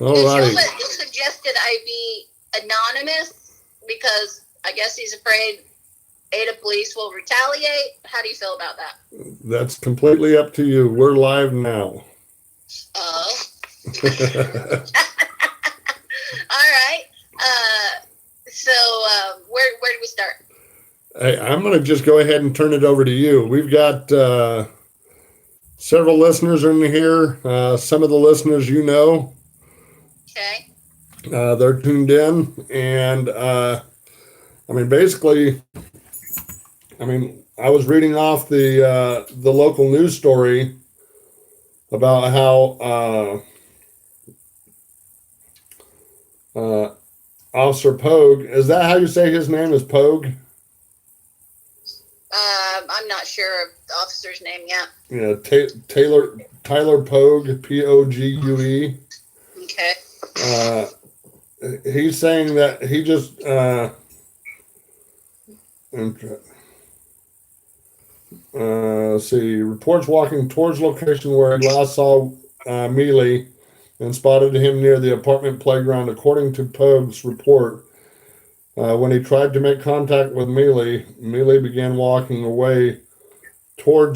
All The righty. gentleman suggested I be anonymous because I guess he's afraid Ada police will retaliate. How do you feel about that? That's completely up to you. We're live now. Oh. All right. So where do we start? Hey, I'm going to just go ahead and turn it over to you. We've got several listeners in here. Some of the listeners you know. Okay. They're tuned in. And, basically, I was reading off the local news story about how Officer Pogue, is that how you say his name is Pogue? I'm not sure of the officer's name yet. Yeah, Tyler Pogue, Pogue. Okay. He's saying that he just let's see, reports walking towards location where he last saw Meely and spotted him near the apartment playground. According to Pogue's report, when he tried to make contact with Meely, Meely began walking away from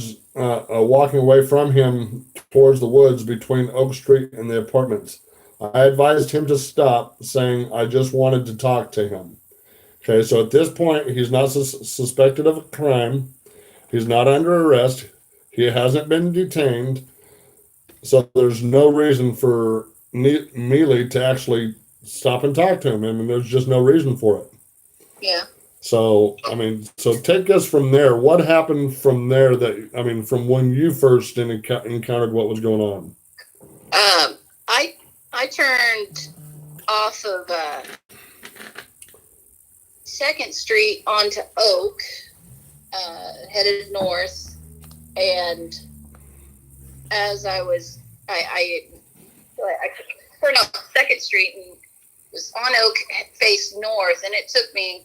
him towards the woods between Oak Street and the apartments. I advised him to stop, saying I just wanted to talk to him. Okay, so at this point, he's not suspected of a crime. He's not under arrest. He hasn't been detained. So there's no reason for Meely to actually stop and talk to him. There's just no reason for it. Yeah. So, so take us from there. What happened from there from when you first encountered what was going on? I turned off of 2nd Street onto Oak, headed north, and as I was, I turned off 2nd Street and was on Oak, faced north, and it took me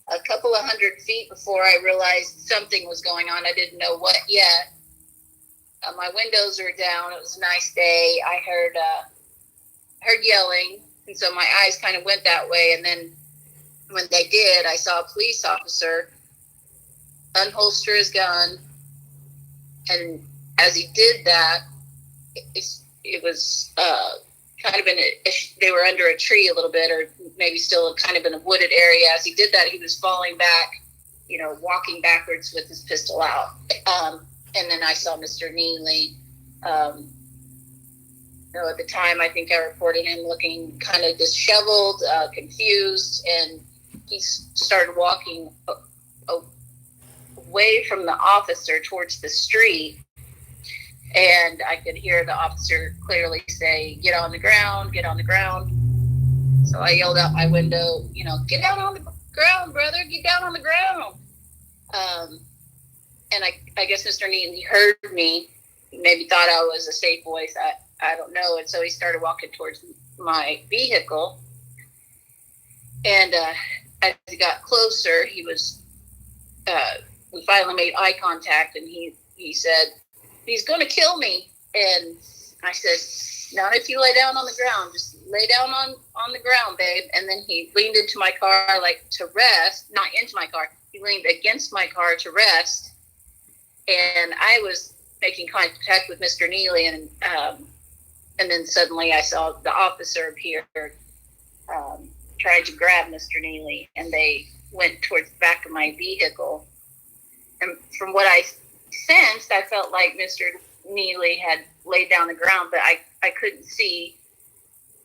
a couple of 100 feet before I realized something was going on. I didn't know what yet. My windows were down. It was a nice day. I heard yelling, and so my eyes kind of went that way. And then when they did, I saw a police officer unholster his gun, and as he did that, it was kind of they were under a tree a little bit, or maybe still kind of in a wooded area. As he did that, he was falling back, walking backwards with his pistol out. And then I saw Mr. Meely. At the time, I think I reported him looking kind of disheveled, confused, and he started walking away from the officer towards the street. And I could hear the officer clearly say, "Get on the ground, get on the ground." So I yelled out my window, "Get down on the ground, brother, get down on the ground." And I guess Mr. Neely heard me, maybe thought I was a safe voice. I don't know. And so he started walking towards my vehicle. And as he got closer, we finally made eye contact, and he said, "He's going to kill me." And I said, "Not if you lay down on the ground. Just lay down on the ground, babe." And then he leaned into my car, to rest. Not into my car. He leaned against my car to rest. And I was making contact with Mr. Neely, and then suddenly I saw the officer appear, trying to grab Mr. Neely, and they went towards the back of my vehicle. And from what I sensed, I felt like Mr. Neely had laid down the ground, but I couldn't see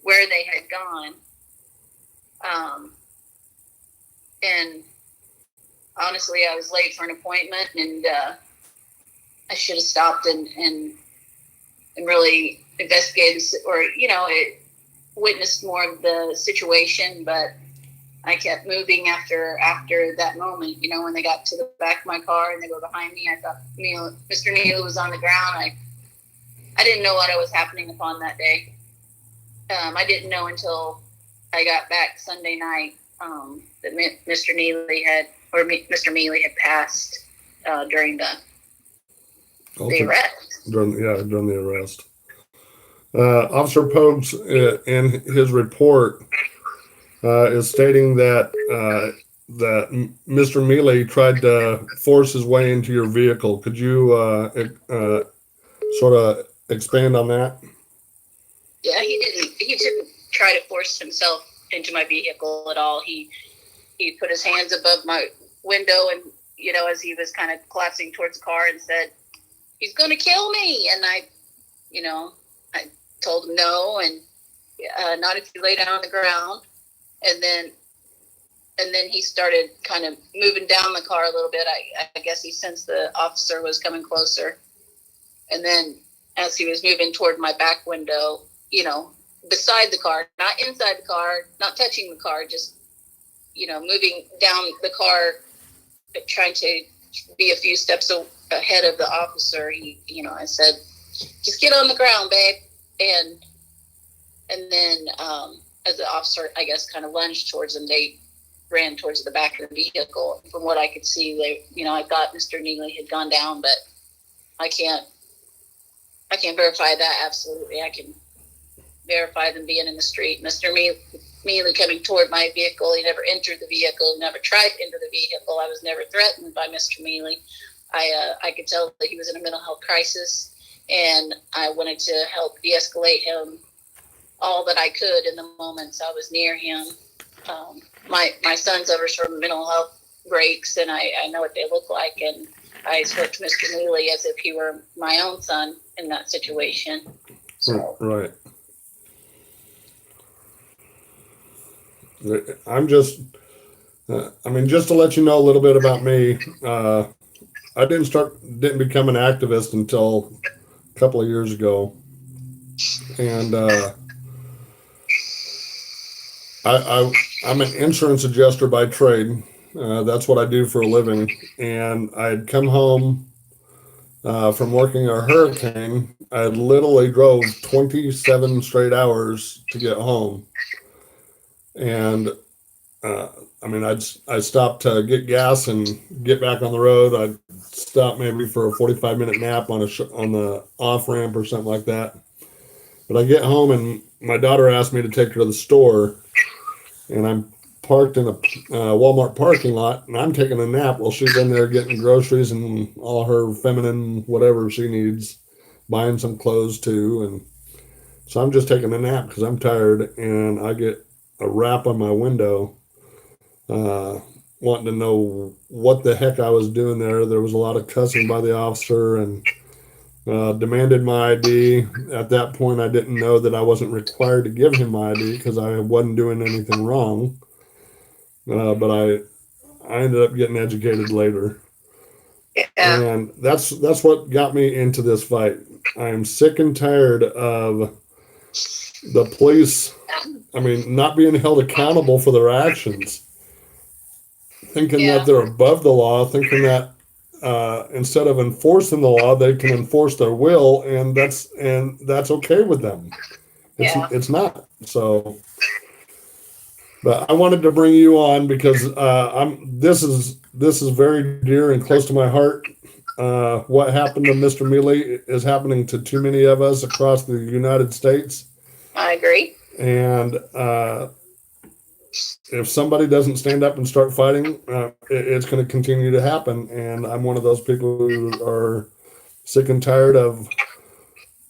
where they had gone. And honestly, I was late for an appointment, and I should have stopped and really investigated, or witnessed more of the situation. But I kept moving after that moment. When they got to the back of my car and they were behind me, I thought Mr. Neal was on the ground. I didn't know what was happening upon that day. I didn't know until I got back Sunday night that Mr. Meely had passed during the arrest. During the arrest. Officer Pogues, in his report, is stating that Mr. Meely tried to force his way into your vehicle. Could you sort of expand on that? Yeah, he didn't try to force himself into my vehicle at all. He put his hands above my window, and as he was kind of collapsing towards the car, and said, "He's going to kill me." And I told him no, and not if you lay down on the ground. And then he started kind of moving down the car a little bit. I guess he sensed the officer was coming closer. And then as he was moving toward my back window, beside the car, not inside the car, not touching the car, just, moving down the car, trying to be a few steps ahead of the officer, I said, "Just get on the ground, babe." And then as the officer, I guess, kind of lunged towards him, they ran towards the back of the vehicle. From what I could see, I thought Mr. Neely had gone down, but I can't verify that. Absolutely, I can verify them being in the street. Mr. Meely coming toward my vehicle. He never entered the vehicle. Never tried to enter the vehicle. I was never threatened by Mr. Meely. I could tell that he was in a mental health crisis, and I wanted to help de-escalate him all that I could in the moments I was near him. My son suffers from mental health breaks, and I know what they look like, and I spoke to Mr. Meely as if he were my own son in that situation. So. Right. I'm just, just to let you know a little bit about me, I didn't become an activist until a couple of years ago. And I'm an insurance adjuster by trade. That's what I do for a living. And I'd come home from working a hurricane. I literally drove 27 straight hours to get home. And I'd stop to get gas and get back on the road. I'd stop maybe for a 45-minute nap on the off ramp or something like that. But I get home and my daughter asked me to take her to the store, and I'm parked in a Walmart parking lot, and I'm taking a nap while she's in there getting groceries and all her feminine whatever she needs, buying some clothes too. And so I'm just taking a nap because I'm tired, and I get a rap on my window, wanting to know what the heck I was doing there. There was a lot of cussing by the officer, and demanded my ID. At that point, I didn't know that I wasn't required to give him my ID because I wasn't doing anything wrong. But I ended up getting educated later. Yeah. And that's what got me into this fight. I am sick and tired of the police, not being held accountable for their actions. Thinking that they're above the law, thinking that instead of enforcing the law, they can enforce their will, and that's okay with them. It's not. So, but I wanted to bring you on because this is very dear and close to my heart. What happened to Mr. Meely is happening to too many of us across the United States. I agree. And if somebody doesn't stand up and start fighting, it's going to continue to happen. And I'm one of those people who are sick and tired of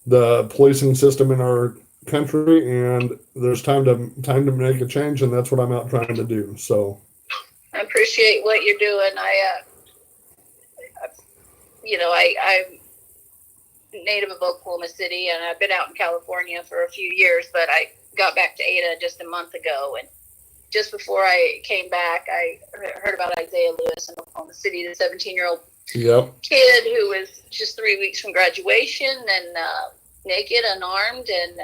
the policing system in our country, and there's time to make a change, and that's what I'm out trying to do. So I appreciate what you're doing. I'm native of Oklahoma City, and I've been out in California for a few years, but I got back to Ada just a month ago, and just before I came back, I heard about Isaiah Lewis in Oklahoma City, the 17-year-old kid who was just 3 weeks from graduation and naked, unarmed, and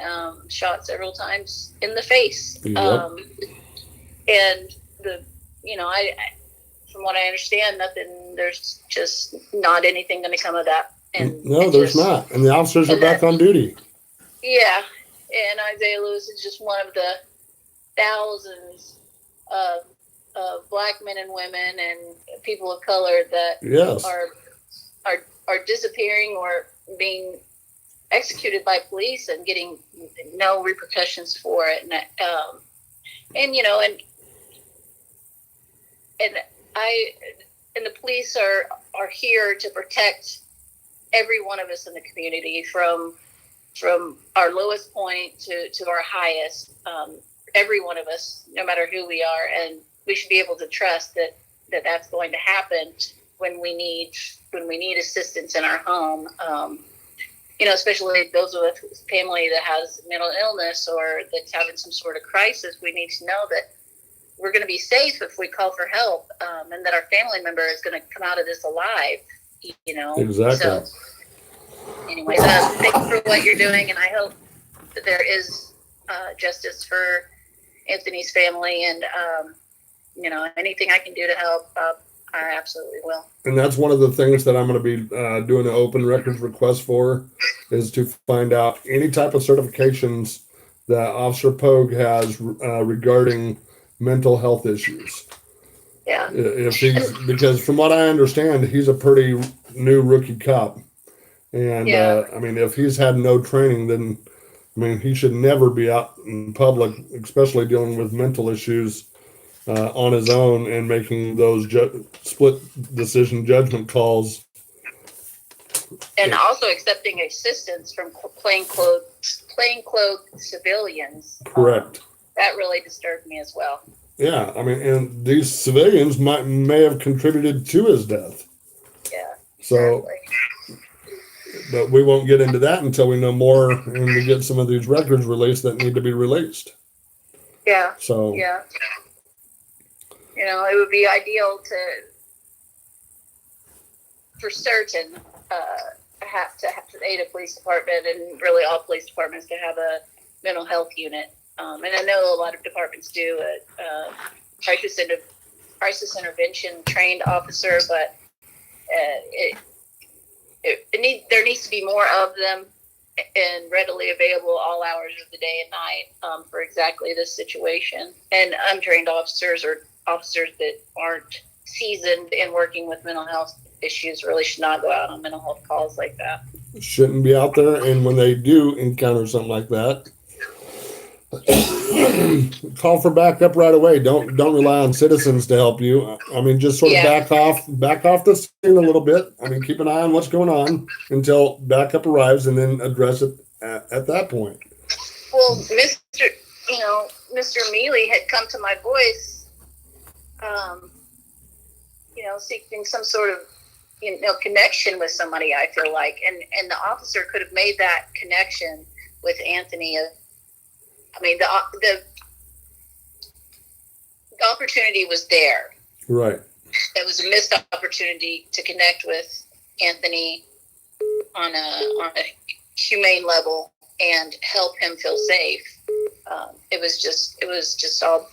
shot several times in the face. Yep. And from what I understand, there's just not anything going to come of that. And no, there's not. And the officers are back on duty. Yeah. And Isaiah Lewis is just one of the thousands of black men and women and people of color that are disappearing or being executed by police and getting no repercussions for it. And you know, and I and the police are here to protect every one of us in the community from our lowest point to our highest. Every one of us, no matter who we are, and we should be able to trust that that's going to happen when we need assistance in our home. You know, especially those of us whose family that has mental illness or that's having some sort of crisis, we need to know that we're going to be safe if we call for help, and that our family member is going to come out of this alive. You know, Exactly. So, anyways, thank you for what you're doing, and I hope that there is justice for Anthony's family, and you know, anything I can do to help, I absolutely will. And that's one of the things that I'm going to be doing an open records request for, is to find out any type of certifications that Officer Pogue has regarding mental health issues. Yeah. Because from what I understand, he's a pretty new rookie cop. And I mean, if he's had no training, then I mean, he should never be out in public, especially dealing with mental issues on his own and making those split decision judgment calls. And also accepting assistance from plainclothes civilians. Correct. That really disturbed me as well. Yeah, I mean, and these civilians may have contributed to his death. Yeah. So, exactly. But we won't get into that until we know more and we get some of these records released that need to be released. Yeah. So. Yeah. You know, it would be ideal for certain, have to aid a police department, and really all police departments to have a mental health unit. And I know a lot of departments do a crisis intervention trained officer, but there needs to be more of them and readily available all hours of the day and night for exactly this situation. And untrained officers or officers that aren't seasoned in working with mental health issues really should not go out on mental health calls like that. Shouldn't be out there, and when they do encounter something like that, call for backup right away. Don't rely on citizens to help you. I mean, just sort of back off the scene a little bit. I mean, keep an eye on what's going on until backup arrives, and then address it at that point. Well, Mr. Meely had come to my voice, seeking some sort of connection with somebody. I feel like, and the officer could have made that connection with Anthony. I mean, the opportunity was there. Right. It was a missed opportunity to connect with Anthony on a humane level and help him feel safe. It was just all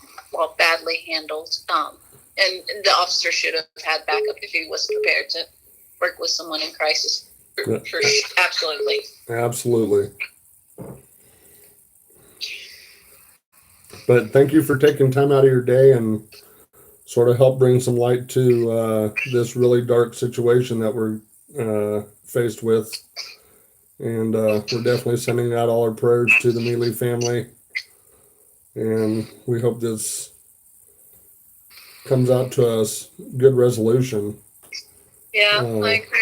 badly handled. And the officer should have had backup if he was prepared to work with someone in crisis. Absolutely. Absolutely. But thank you for taking time out of your day and sort of help bring some light to this really dark situation that we're faced with. And we're definitely sending out all our prayers to the Meely family. And we hope this comes out to a good resolution. Yeah, I agree.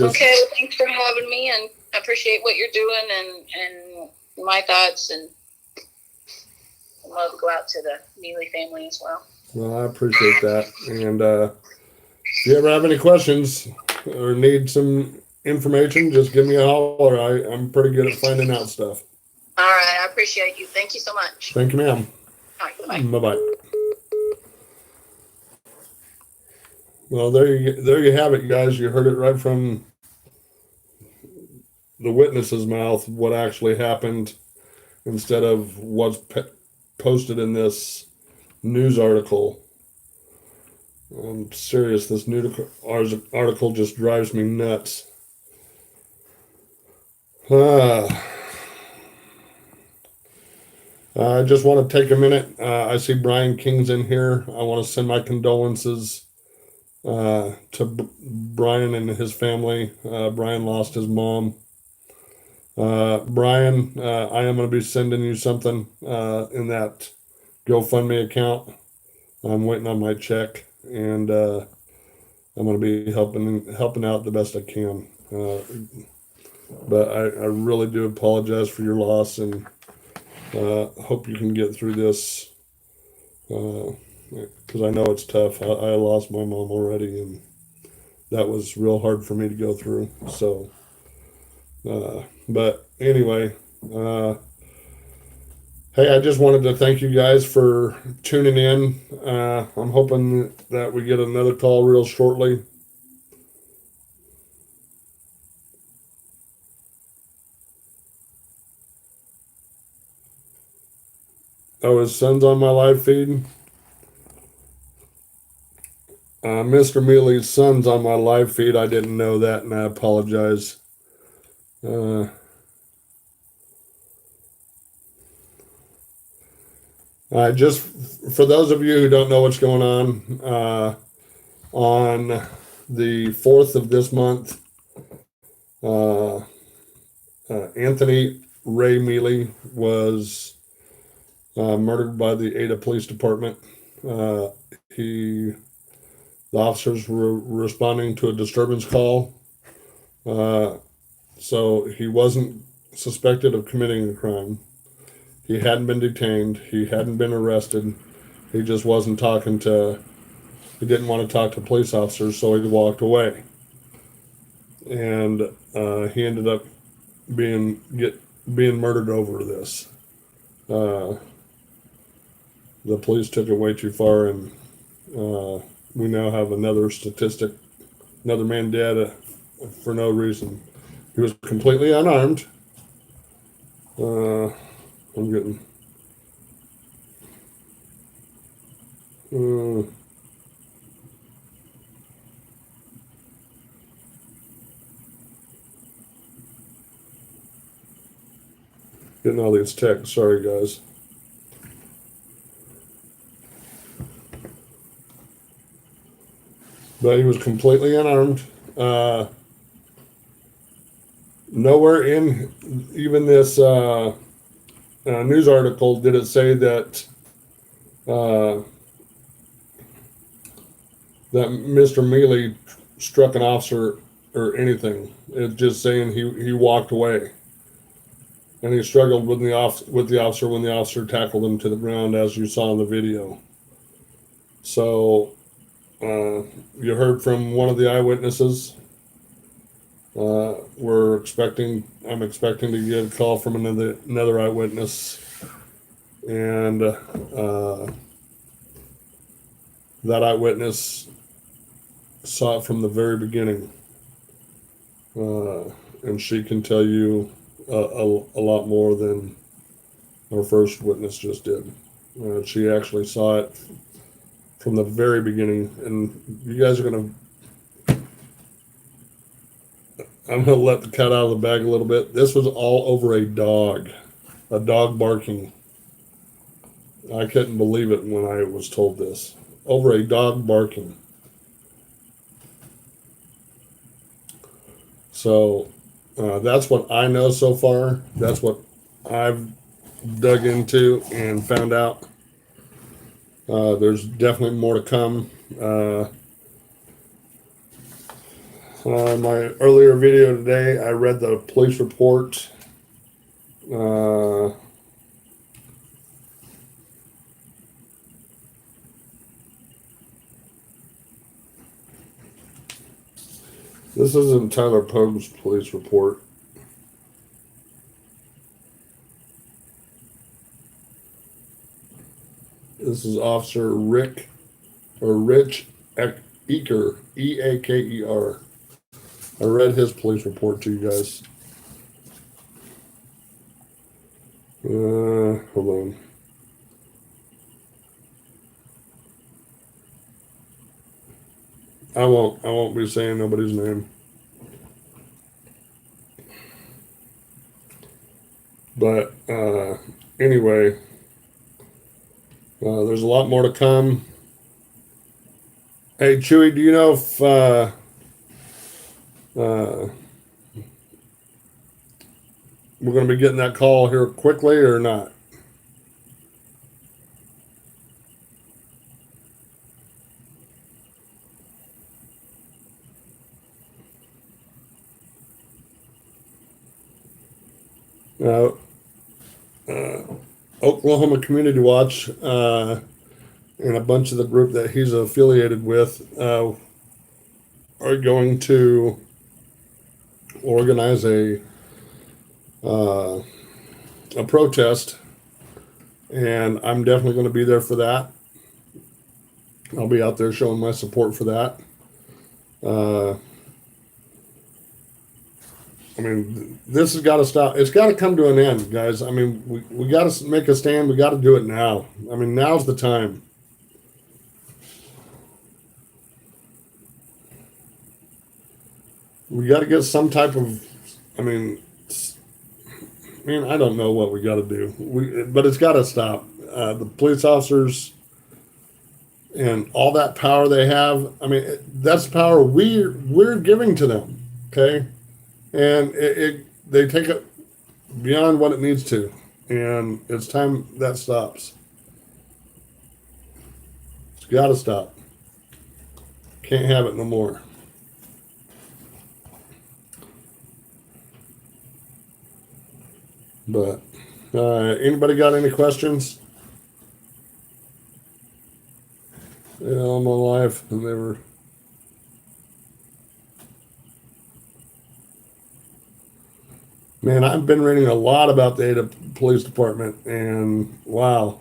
Okay, thanks for having me, and I appreciate what you're doing, and my thoughts, and I'd love to go out to the Meely family as well. Well, I appreciate that. And if you ever have any questions or need some information, just give me a holler. I'm pretty good at finding out stuff. All right, I appreciate you. Thank you so much. Thank you, ma'am. All right, bye-bye. Bye-bye. Well, there you have it, guys. You heard it right from the witness's mouth, what actually happened, instead of what's posted in this news article. I'm serious. This news article just drives me nuts. I just want to take a minute. I see Brian King's in here. I want to send my condolences to Brian and his family. Brian lost his mom. Brian, I am going to be sending you something in that GoFundMe account. I'm waiting on my check, and I'm going to be helping out the best I can. But I really do apologize for your loss, and hope you can get through this. Because I know it's tough. I lost my mom already, and that was real hard for me to go through. So, but anyway, hey, I just wanted to thank you guys for tuning in. I'm hoping that we get another call real shortly. Oh, his son's on my live feed. Mr. Meely's son's on my live feed. I didn't know that, and I apologize. Just for those of you who don't know what's going on the 4th of this month, Anthony Ray Meely was murdered by the Ada Police Department. The officers were responding to a disturbance call, so he wasn't suspected of committing a crime. He hadn't been detained. He hadn't been arrested. He just wasn't talking to. He didn't want to talk to police officers, so he walked away. And he ended up being murdered over this. The police took it way too far, and we now have another statistic, another man dead for no reason. He was completely unarmed. I'm getting. Getting all these texts. Sorry, guys. But he was completely unarmed. Nowhere in even this news article did it say that that Mr. Meely struck an officer or anything. It's just saying he walked away, and he struggled with the officer when the officer tackled him to the ground, as you saw in the video. So you heard from one of the eyewitnesses. I'm expecting to get a call from another eyewitness, and that eyewitness saw it from the very beginning, and she can tell you a lot more than our first witness just did. She actually saw it from the very beginning, and you guys are gonna. I'm gonna let the cat out of the bag a little bit. This was all over a dog barking. I couldn't believe it when I was told this. Over a dog barking. So that's what I know so far. That's what I've dug into and found out. There's definitely more to come. My earlier video today, I read the police report. This isn't Tyler Pogue's police report. This is Officer Rich Eaker, Eaker. I read his police report to you guys. Hold on. I won't be saying nobody's name. But anyway, there's a lot more to come. Hey, Chewy, do you know if we're going to be getting that call here quickly or not? Uh, uh, Oklahoma Community Watch and a bunch of the group that he's affiliated with are going to organize uh, a protest, and I'm definitely going to be there for that. I'll be out there showing my support for that. I mean, this has got to stop. It's got to come to an end, guys. I mean, we got to make a stand. We got to do it now. I mean, now's the time. We got to get some type of, I mean, I don't know what we got to do. But it's got to stop. The police officers and all that power they have. I mean, that's power we're giving to them. Okay, and they take it beyond what it needs to, and it's time that stops. It's got to stop. Can't have it no more. But anybody got any questions? Yeah, all my life, and they were. Man, I've been reading a lot about the Ada Police Department, and wow,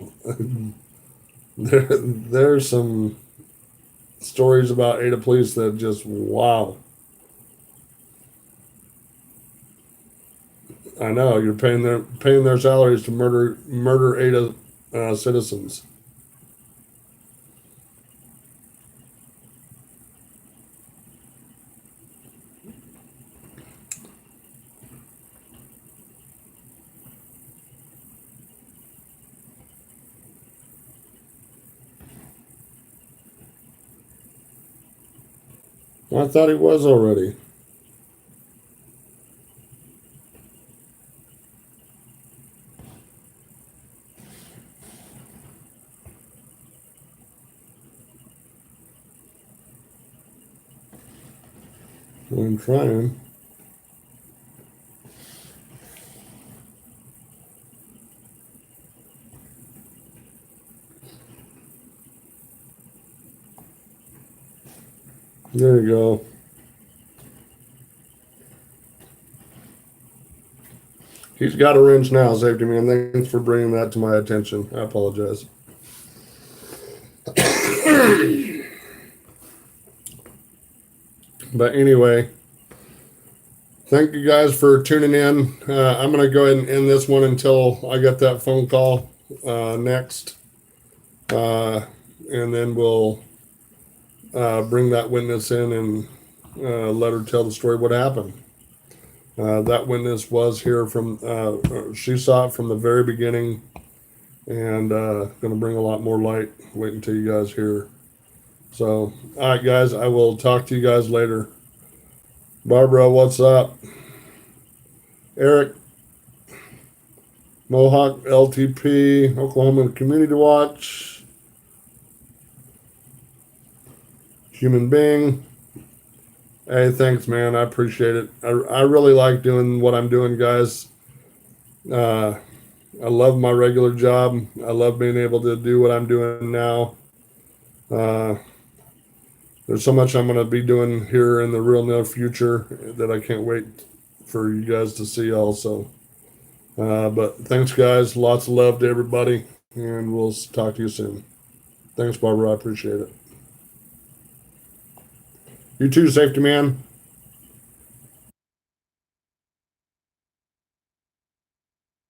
there's some stories about Ada Police that just wow. I know you're paying their salaries to murder Ada citizens. I thought he was already. I'm trying. There you go. He's got a wrench now, Safety Man. Thanks for bringing that to my attention. I apologize. But anyway, thank you guys for tuning in. I'm going to go ahead and end this one until I get that phone call next. And then we'll bring that witness in and let her tell the story what happened. That witness was here from, she saw it from the very beginning, and going to bring a lot more light. Wait until you guys hear. So, all right, guys, I will talk to you guys later. Barbara, what's up? Eric, Mohawk, LTP, Oklahoma Community Watch, Human Being. Hey, thanks, man. I appreciate it. I really like doing what I'm doing, guys. I love my regular job. I love being able to do what I'm doing now. There's so much I'm going to be doing here in the real near future that I can't wait for you guys to see also. But thanks, guys. Lots of love to everybody, and we'll talk to you soon. Thanks, Barbara. I appreciate it. You too, Safety Man.